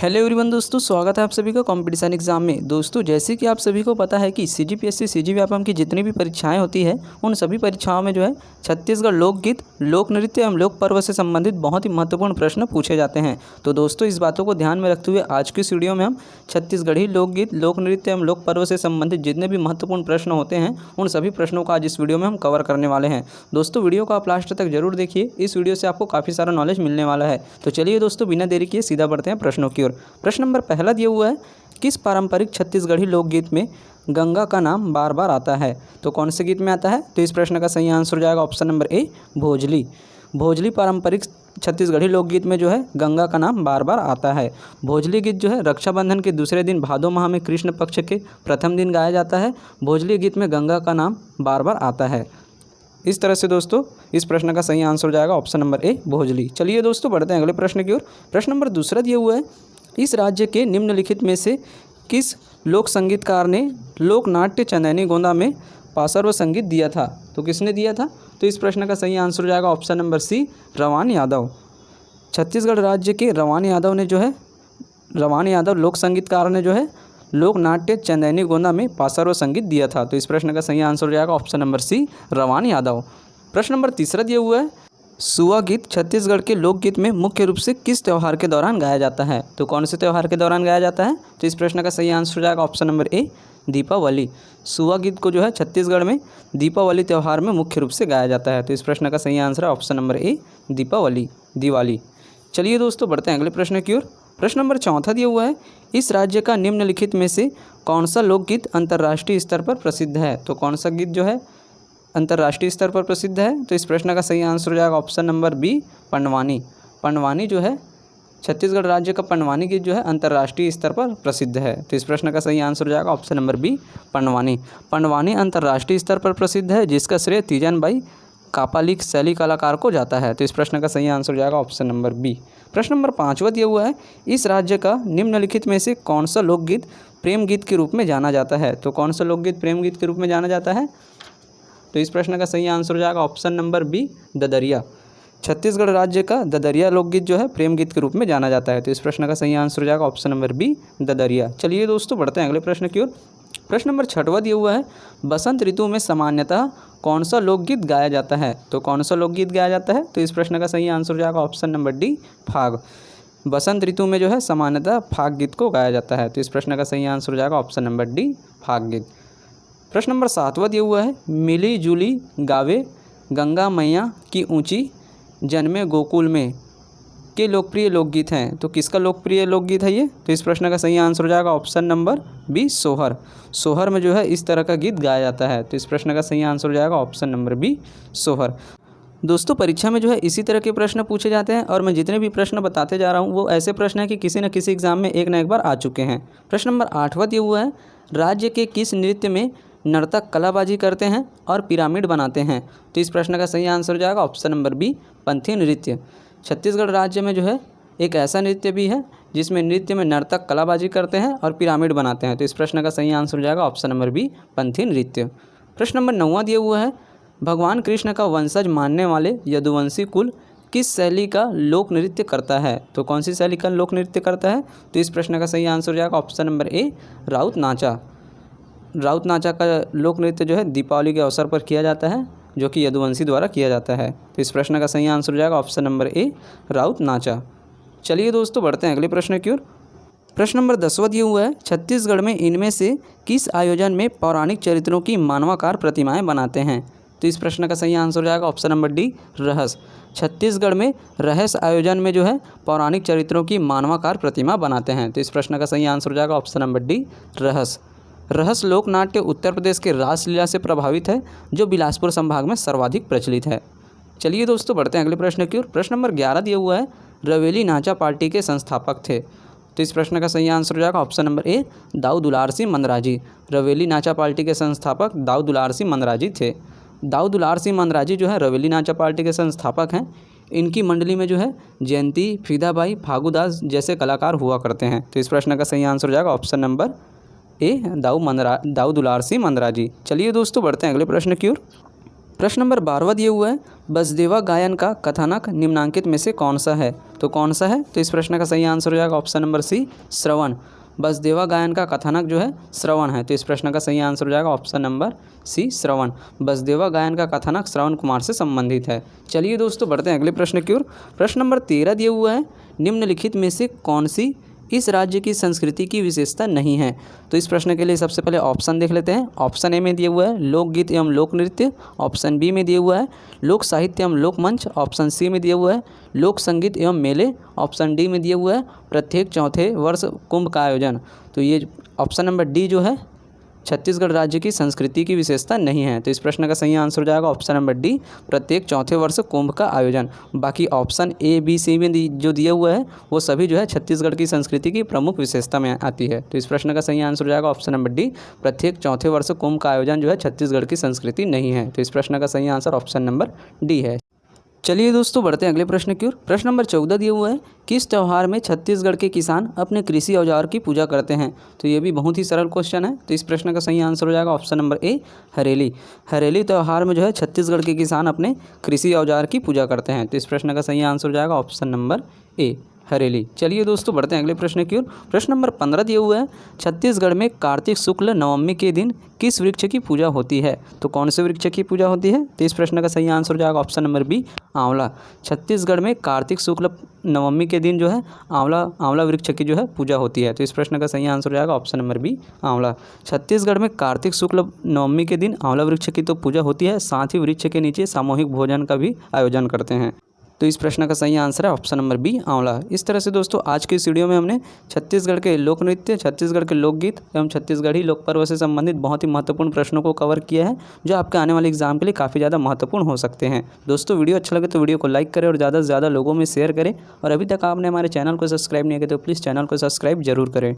Hello everyone दोस्तों, स्वागत है आप सभी का कंपटीशन एग्जाम में। दोस्तों जैसे कि आप सभी को पता है कि सीजीपीएससी सीजीव्यापम की जितनी भी परीक्षाएं होती है उन सभी परीक्षाओं में जो है छत्तीसगढ़ लोकगीत, लोक नृत्य एवं लोक पर्व से संबंधित बहुत ही महत्वपूर्ण प्रश्न पूछे जाते हैं। तो दोस्तों इस बातों को ध्यान में रखते हुए आज की इस वीडियो में हम छत्तीसगढ़ी लोकगीत, लोक नृत्य एवं लोक पर्व से संबंधित जितने भी महत्वपूर्ण प्रश्न होते हैं उन सभी प्रश्नों का आज इस वीडियो में हम कवर करने वाले हैं। दोस्तों वीडियो को आप लास्ट तक जरूर देखिए, इस वीडियो से आपको काफ़ी सारा नॉलेज मिलने वाला है। तो चलिए दोस्तों बिना देरी किए सीधा बढ़ते हैं प्रश्नों की ओर। प्रश्न नंबर पहला दिया हुआ है, किस पारंपरिक छत्तीसगढ़ी लोकगीत में गंगा का नाम बार बार आता है? तो कौन से गीत में आता है? तो इस प्रश्न का सही आंसर हो जाएगा ऑप्शन नंबर ए, भोजली। भोजली पारंपरिक छत्तीसगढ़ी लोकगीत में जो है गंगा का नाम बार बार आता है। भोजली गीत जो है रक्षाबंधन के दूसरे दिन भादो माह में कृष्ण पक्ष के प्रथम दिन गाया जाता है। भोजली गीत में गंगा का नाम बार बार आता है। इस तरह से दोस्तों इस प्रश्न का सही आंसर हो जाएगा ऑप्शन नंबर ए, भोजली। चलिए दोस्तों बढ़ते हैं अगले प्रश्न की ओर। प्रश्न नंबर दूसरा दिया हुआ है, इस राज्य के निम्नलिखित में से किस लोक संगीतकार ने लोकनाट्य चंदैनी गोंदा में पार्श्व संगीत दिया था? तो किसने दिया था? तो इस प्रश्न का सही आंसर हो जाएगा ऑप्शन नंबर सी, रवान यादव। छत्तीसगढ़ राज्य के रवान यादव लोक संगीतकार ने जो है लोकनाट्य चंदैनी गोंदा में पार्श्व संगीत दिया था। तो इस प्रश्न का सही आंसर हो जाएगा ऑप्शन नंबर सी, रवान यादव। प्रश्न नंबर तीसरा दिया हुआ है, सुआ गीत छत्तीसगढ़ के लोकगीत में मुख्य रूप से किस त्यौहार के दौरान गाया जाता है? तो कौन से त्यौहार के दौरान गाया जाता है? तो इस प्रश्न का सही आंसर हो जाएगा ऑप्शन नंबर ए, दीपावली। सुआ गीत को जो है छत्तीसगढ़ में दीपावली त्यौहार में मुख्य रूप से गाया जाता है। तो इस प्रश्न का सही आंसर है option number A, Deepavali, Diwali. चलिए दोस्तों बढ़ते हैं अगले प्रश्न की ओर। प्रश्न नंबर चौथा दिया हुआ है, इस राज्य का निम्नलिखित में से कौन सा लोकगीत अंतर्राष्ट्रीय स्तर पर प्रसिद्ध है? तो कौन सा गीत जो है अंतर्राष्ट्रीय स्तर पर प्रसिद्ध है? तो इस प्रश्न का सही आंसर हो जाएगा option number B, Pandvani. Pandvani जो है छत्तीसगढ़ राज्य का पंडवानी गीत जो है अंतर्राष्ट्रीय स्तर पर प्रसिद्ध है। तो इस प्रश्न का सही आंसर हो जाएगा option number B, Pandvani. Pandvani अंतर्राष्ट्रीय स्तर पर प्रसिद्ध है, जिसका श्रेय तीजन बाई कापालिक शैली कलाकार को जाता है। तो इस प्रश्न का सही आंसर हो जाएगा ऑप्शन नंबर बी। प्रश्न नंबर पाँचवा दिया हुआ है, इस राज्य का निम्नलिखित में से कौन सा लोकगीत प्रेम गीत के रूप में जाना जाता है? तो कौन सा लोकगीत प्रेम गीत के रूप में जाना जाता है? तो इस प्रश्न का सही आंसर हो जाएगा ऑप्शन नंबर बी, ददरिया। छत्तीसगढ़ राज्य का ददरिया लोकगीत जो है प्रेम गीत के रूप में जाना जाता है। तो इस प्रश्न का सही आंसर हो जाएगा ऑप्शन नंबर बी, ददरिया। चलिए दोस्तों बढ़ते हैं अगले प्रश्न की ओर। प्रश्न नंबर छठवां दिया हुआ है, बसंत ऋतु में सामान्यतः कौन सा लोकगीत गाया जाता है? तो कौन सा लोकगीत गाया जाता है? तो इस प्रश्न का सही आंसर हो जाएगा ऑप्शन नंबर डी, फाग। बसंत ऋतु में जो है सामान्यतः फाग गीत को गाया जाता है। तो इस प्रश्न का सही आंसर हो जाएगा ऑप्शन नंबर डी, फाग गीत। प्रश्न नंबर सातवां दिया हुआ है, मिली जुली गावे गंगा मैया की ऊंची जन्मे गोकुल में के लोकप्रिय लोकगीत हैं। तो किसका लोकप्रिय लोकगीत है ये? तो इस प्रश्न का सही आंसर हो जाएगा ऑप्शन नंबर बी, सोहर। सोहर में जो है इस तरह का गीत गाया जाता है। तो इस प्रश्न का सही आंसर हो जाएगा ऑप्शन नंबर बी, सोहर। दोस्तों परीक्षा में जो है इसी तरह के प्रश्न पूछे जाते हैं और मैं जितने भी प्रश्न बताते जा रहा हूँ वो ऐसे प्रश्न हैं कि किसी न किसी एग्जाम में एक ना एक बार आ चुके हैं। प्रश्न नंबर आठवां दिया हुआ है, राज्य के किस नृत्य में नर्तक कलाबाजी करते हैं और पिरामिड बनाते हैं? तो इस प्रश्न का सही आंसर हो जाएगा ऑप्शन नंबर बी, पंथी नृत्य। छत्तीसगढ़ राज्य में जो है एक ऐसा नृत्य भी है जिसमें नृत्य में नर्तक कलाबाजी करते हैं और पिरामिड बनाते हैं। तो इस प्रश्न का सही आंसर हो जाएगा ऑप्शन नंबर बी, पंथी नृत्य। प्रश्न नंबर 9वां दिया हुआ है, भगवान कृष्ण का वंशज मानने वाले यदुवंशी कुल किस शैली का लोक नृत्य करता है? तो कौन सी शैली का लोक नृत्य करता है? तो इस प्रश्न का सही आंसर हो जाएगा ऑप्शन नंबर ए, राउत नाचा। राउत नाचा का लोक नृत्य जो है दीपावली के अवसर पर किया जाता है, जो कि यदुवंशी द्वारा किया जाता है। तो इस प्रश्न का सही आंसर हो जाएगा ऑप्शन नंबर ए, राउत नाचा। चलिए दोस्तों बढ़ते हैं अगले प्रश्न की ओर। प्रश्न नंबर 10वां दिया हुआ है, छत्तीसगढ़ में इनमें से किस आयोजन में पौराणिक चरित्रों की मानवाकार प्रतिमाएं बनाते हैं? तो इस प्रश्न का सही आंसर हो जाएगा ऑप्शन नंबर डी, रहस। छत्तीसगढ़ में रहस आयोजन में जो है पौराणिक चरित्रों की मानवाकार प्रतिमा बनाते हैं। तो इस प्रश्न का सही आंसर हो जाएगा ऑप्शन नंबर डी, रहस। रहस लोकनाट्य उत्तर प्रदेश के रासलीला से प्रभावित है, जो बिलासपुर संभाग में सर्वाधिक प्रचलित है। चलिए दोस्तों बढ़ते हैं अगले प्रश्न की ओर। प्रश्न नंबर 11 दिया हुआ है, रवेली नाचा पार्टी के संस्थापक थे। तो इस प्रश्न का सही आंसर हो जाएगा ऑप्शन नंबर ए, दाऊ दुलार सिंह मंदराजी। रवेली नाचा पार्टी के संस्थापक दाऊ दुलार सिंह मंदराजी थे। दाऊ दुलार सिंह मंदराजी जो है रवेली नाचा पार्टी के संस्थापक हैं। इनकी मंडली में जो है जयंती, फीदाबाई, फागुदास जैसे कलाकार हुआ करते हैं। तो इस प्रश्न का सही आंसर हो जाएगा ऑप्शन नंबर ए, दाऊ दुलार सिंह मंदराजी। चलिए दोस्तों बढ़ते हैं अगले प्रश्न की ओर। प्रश्न नंबर 12वां दिया हुआ है, बसदेवा गायन का कथानक निम्नांकित में से कौन सा है? तो कौन सा है? तो इस प्रश्न का सही आंसर हो जाएगा ऑप्शन नंबर सी, श्रवण। बसदेवा गायन का कथानक जो है श्रवण है, तो इस प्रश्न का सही आंसर हो जाएगा ऑप्शन नंबर सी, श्रवण। बसदेवा गायन का कथानक श्रवण कुमार से संबंधित है। चलिए दोस्तों बढ़ते हैं अगले प्रश्न की ओर। प्रश्न नंबर 13 दिया हुआ है, निम्नलिखित में से कौन सी इस राज्य की संस्कृति की विशेषता नहीं है? तो इस प्रश्न के लिए सबसे पहले ऑप्शन देख लेते हैं। ऑप्शन ए में दिया हुआ है लोकगीत एवं लोक नृत्य, ऑप्शन बी में दिया हुआ है लोक साहित्य एवं लोक मंच, ऑप्शन सी में दिया हुआ है लोक संगीत एवं मेले, ऑप्शन डी में दिया हुआ है प्रत्येक चौथे वर्ष कुंभ का आयोजन। तो ये ऑप्शन नंबर डी जो है छत्तीसगढ़ राज्य की संस्कृति की विशेषता नहीं है, तो इस प्रश्न का सही आंसर हो जाएगा ऑप्शन नंबर डी, प्रत्येक चौथे वर्ष कुंभ का आयोजन। बाकी ऑप्शन ए बी सी में जो दिया हुआ है वो सभी जो है छत्तीसगढ़ की संस्कृति की प्रमुख विशेषता में आती है, तो इस प्रश्न का सही आंसर हो जाएगा ऑप्शन नंबर डी, प्रत्येक चौथे वर्ष कुंभ का आयोजन जो है छत्तीसगढ़ की संस्कृति नहीं है, तो इस प्रश्न का सही आंसर ऑप्शन नंबर डी है। चलिए दोस्तों बढ़ते हैं अगले प्रश्न की ओर। प्रश्न नंबर 14 दिया हुआ है, किस त्यौहार में छत्तीसगढ़ के किसान अपने कृषि औजार की पूजा करते हैं? तो ये भी बहुत ही सरल क्वेश्चन है, तो इस प्रश्न का सही आंसर हो जाएगा ऑप्शन नंबर ए, हरेली। हरेली त्यौहार में जो है छत्तीसगढ़ के किसान अपने कृषि औजार की पूजा करते हैं, तो इस प्रश्न का सही आंसर हो जाएगा ऑप्शन नंबर ए, हरेली। चलिए दोस्तों बढ़ते हैं अगले प्रश्न की ओर। प्रश्न नंबर 15 दिया हुआ है, छत्तीसगढ़ में कार्तिक शुक्ल नवमी के दिन किस वृक्ष की पूजा होती है? तो कौन से वृक्ष की पूजा होती है? तो इस प्रश्न का सही आंसर हो जाएगा ऑप्शन नंबर बी, आंवला। छत्तीसगढ़ में कार्तिक शुक्ल नवमी के दिन जो है आंवला वृक्ष की जो है पूजा होती है, तो इस प्रश्न का सही आंसर हो जाएगा ऑप्शन नंबर बी, आंवला। छत्तीसगढ़ में कार्तिक शुक्ल नवमी के दिन आंवला वृक्ष की तो पूजा होती है, साथ ही वृक्ष के नीचे सामूहिक भोजन का भी आयोजन करते हैं, तो इस प्रश्न का सही आंसर है ऑप्शन नंबर बी, आंवला। इस तरह से दोस्तों आज की इस वीडियो में हमने छत्तीसगढ़ के लोक नृत्य, छत्तीसगढ़ के लोकगीत एवं छत्तीसगढ़ी लोक पर्व से संबंधित बहुत ही महत्वपूर्ण प्रश्नों को कवर किया है, जो आपके आने वाले एग्जाम के लिए काफ़ी ज़्यादा महत्वपूर्ण हो सकते हैं। दोस्तों वीडियो अच्छा लगे तो वीडियो को लाइक करें और ज़्यादा से ज़्यादा लोगों में शेयर करें, और अभी तक आपने हमारे चैनल को सब्सक्राइब नहीं किया तो प्लीज़ चैनल को सब्सक्राइब जरूर करें।